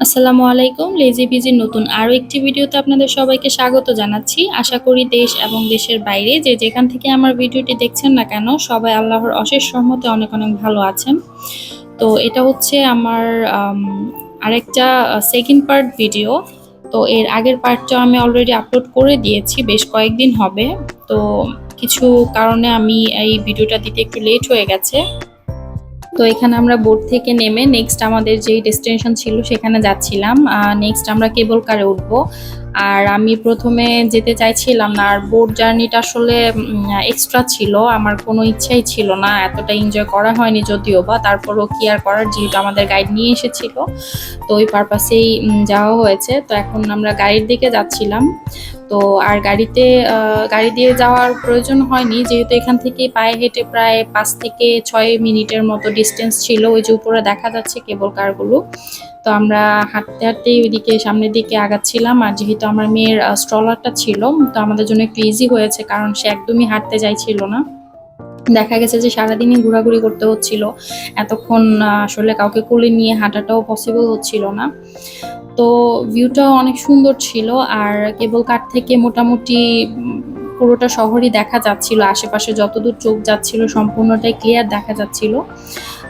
আসসালামু আলাইকুম। লেজি বিজির নতুন আরো একটি ভিডিওতে আপনাদের সবাইকে স্বাগত জানাচ্ছি। আশা করি দেশ এবং দেশের বাইরে যে যেখান থেকে আমার ভিডিওটি দেখছেন না কেন সবাই আল্লাহর অশেষ রহমতে অনেক অনেক ভালো আছেন। তো এটা হচ্ছে আমার আরেকটা সেকেন্ড পার্ট ভিডিও। তো এর আগের পার্টটা আমি অলরেডি আপলোড করে দিয়েছি, বেশ কয়েকদিন হবে। তো কিছু কারণে আমি এই ভিডিওটা দিতে একটু লেট হয়ে গেছে। তো এখানে আমরা বোট থেকে নেমে নেক্সট আমাদের যেই ডেস্টিনেশন ছিল সেখানে যাচ্ছিলাম। নেক্সট আমরা কেবল কারে উঠবো। আর আমি প্রথমে যেতে চাইছিলাম না, আর বোট জার্নিটা আসলে এক্সট্রা ছিল, আমার কোনো ইচ্ছাই ছিল না, এতটা এনজয় করা হয়নি যদিও বা, তারপরও কি আর করার, যেহেতু আমাদের গাইড নিয়ে এসেছিল তো ওই পারপাসেই যাওয়া হয়েছে। তো এখন আমরা গাড়ির দিকে যাচ্ছিলাম। তো আর গাড়ি দিয়ে যাওয়ার প্রয়োজন হয়নি, যেহেতু এখান থেকে পায়ে হেঁটে প্রায় 5 থেকে 6 মিনিটের মতো ডিস্টেন্স ছিল। ওই যে উপরে দেখা যাচ্ছে কেবল কারগুলো। তো আমরা হাঁটতে হাঁটতেই ওইদিকে সামনের দিকে আগাচ্ছিলাম। আর যেহেতু আমার মেয়ের স্ট্রলারটা ছিল, তো আমাদের জন্য একটু ইজি হয়েছে, কারণ সে একদমই হাঁটতে চাইছিল না। দেখা গেছে যে সারাদিনই ঘোরাঘুরি করতে হচ্ছিল, এতক্ষণ আসলে কাউকে কোলে নিয়ে হাঁটাটাও পসিবল হচ্ছিল না। তো ভিউটাও অনেক সুন্দর ছিল। আর কেবল কার থেকে মোটামুটি পুরোটা শহরই দেখা যাচ্ছিল, আশেপাশে যতদূর চোখ যাচ্ছিল সম্পূর্ণটাই ক্লিয়ার দেখা যাচ্ছিল।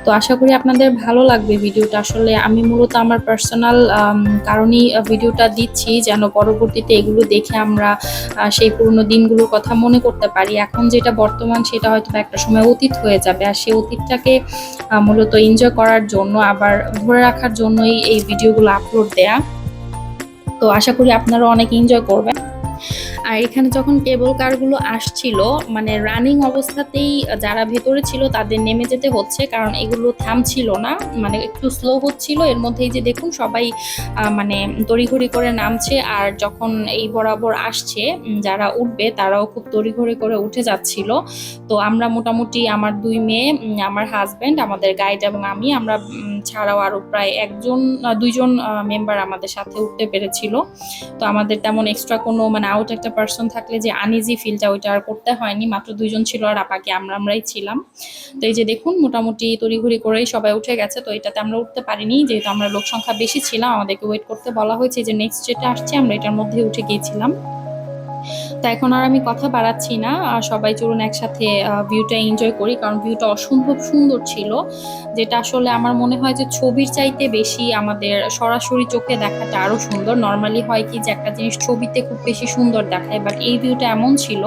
তো আশা করি আপনাদের ভালো লাগবে ভিডিওটা। আসলে আমি মূলত আমার পার্সোনাল কারণেই ভিডিওটা দিচ্ছি, যেন পরবর্তীতে এগুলো দেখে আমরা সেই পুরনো দিনগুলোর কথা মনে করতে পারি। এখন যেটা বর্তমান সেটা হয়তো একটা সময় অতীত হয়ে যাবে, আর সেই অতীতটাকে মূলত এনজয় করার জন্য, আবার ধরে রাখার জন্যই এই ভিডিওগুলো আপলোড দেয়া। তো আশা করি আপনারা অনেক এনজয় করবেন। আর এখানে যখন কেবল কারগুলো আসছিল, মানে রানিং অবস্থাতেই যারা ভেতরে ছিল তাদের নেমে যেতে হচ্ছে, কারণ এগুলো থামছিল না, মানে একটু স্লো হচ্ছিল। এর মধ্যেই যে দেখুন সবাই মানে তড়িঘড়ি করে নামছে, আর যখন এই বরাবর আসছে যারা উঠবে তারাও খুব তড়িঘড়ি করে উঠে যাচ্ছিল। তো আমরা মোটামুটি আমার 2 মেয়ে, আমার হাজব্যান্ড, আমাদের গাইড এবং আমরা ছাড়াও আরো প্রায় 2জন মেম্বার আমাদের সাথে উঠতে পেরেছিল। তো আমাদের তেমন এক্সট্রা কোনো মানে আউট একটা পার্সন থাকলে যে আনইজি ফিলটা ওইটা আর করতে হয়নি। মাত্র 2জন ছিল, আর আপাকে আমরাই ছিলাম। তো এই যে দেখুন মোটামুটি তড়িঘড়ি করেই সবাই উঠে গেছে। তো এটাতে আমরা উঠতে পারিনি, যেহেতু আমরা লোক সংখ্যা বেশি ছিলাম, আমাদেরকে ওয়েট করতে বলা হয়েছে। যে নেক্সট যেটা আসছে আমরা এটার মধ্যে উঠে গিয়েছিলাম। তো এখন আর আমি কথা বাড়াচ্ছি না, সবাই চলুন একসাথে ভিউটা এনজয় করি, কারণ ভিউটা অসম্ভব সুন্দর ছিল। যেটা আসলে আমার মনে হয় যে ছবির চাইতে বেশি আমাদের সরাসরি চোখে দেখাটা আরো সুন্দর। নর্মালি হয় কি যে একটা জিনিস ছবিতে খুব বেশি সুন্দর দেখায়, বাট এই ভিউটা এমন ছিল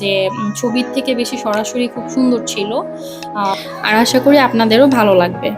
যে ছবির থেকে বেশি সরাসরি খুব সুন্দর ছিল। আর আশা করি আপনাদেরও ভালো লাগবে।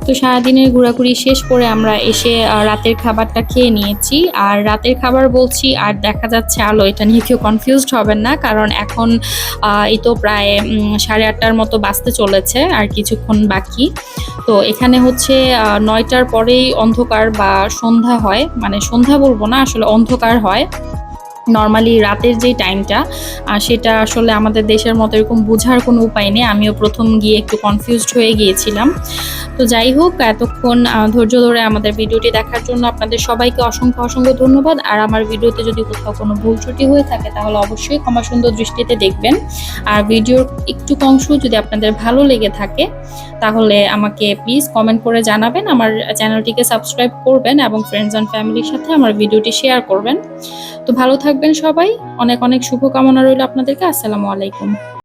তো সারাদিনের ঘোরাঘুরি শেষ করে আমরা এসে রাতের খাবারটা খেয়ে নিয়েছি। আর রাতের খাবার বলছি আর দেখা যাচ্ছে আলো, এটা নিয়ে কেউ কনফিউজড হবেন না, কারণ এখন এই তো প্রায় 8:30টার মতো বাজতে চলেছে, আর কিছুক্ষণ বাকি। তো এখানে হচ্ছে 9টার পরেই অন্ধকার বা সন্ধ্যা হয়, মানে সন্ধ্যা বলবো না, আসলে অন্ধকার হয়। নরমালি রাতের যে টাইমটা সেটা আসলে আমাদের দেশের মতো এরকম বোঝার কোনো উপায় নেই। আমিও প্রথম গিয়ে একটু কনফিউজড হয়ে গিয়েছিলাম। তো যাই হোক, এতক্ষণ ধৈর্য ধরে আমাদের ভিডিওটি দেখার জন্য আপনাদের সবাইকে অসংখ্য অসংখ্য ধন্যবাদ। আর আমার ভিডিওতে যদি কোথাও কোনো ভুল ত্রুটি হয়ে থাকে তাহলে অবশ্যই ক্ষমা সুন্দর দৃষ্টিতে দেখবেন। আর ভিডিওর একটু অংশ যদি আপনাদের ভালো লেগে থাকে তাহলে আমাকে প্লিজ কমেন্ট করে জানাবেন। আমার চ্যানেলটিকে সাবস্ক্রাইব করবেন এবং ফ্রেন্ডস অ্যান্ড ফ্যামিলির সাথে আমার ভিডিওটি শেয়ার করবেন। তো ভালো থাকবেন সবাই। অনেক অনেক শুভকামনা রইল আপনাদেরকে। আসসালামু আলাইকুম।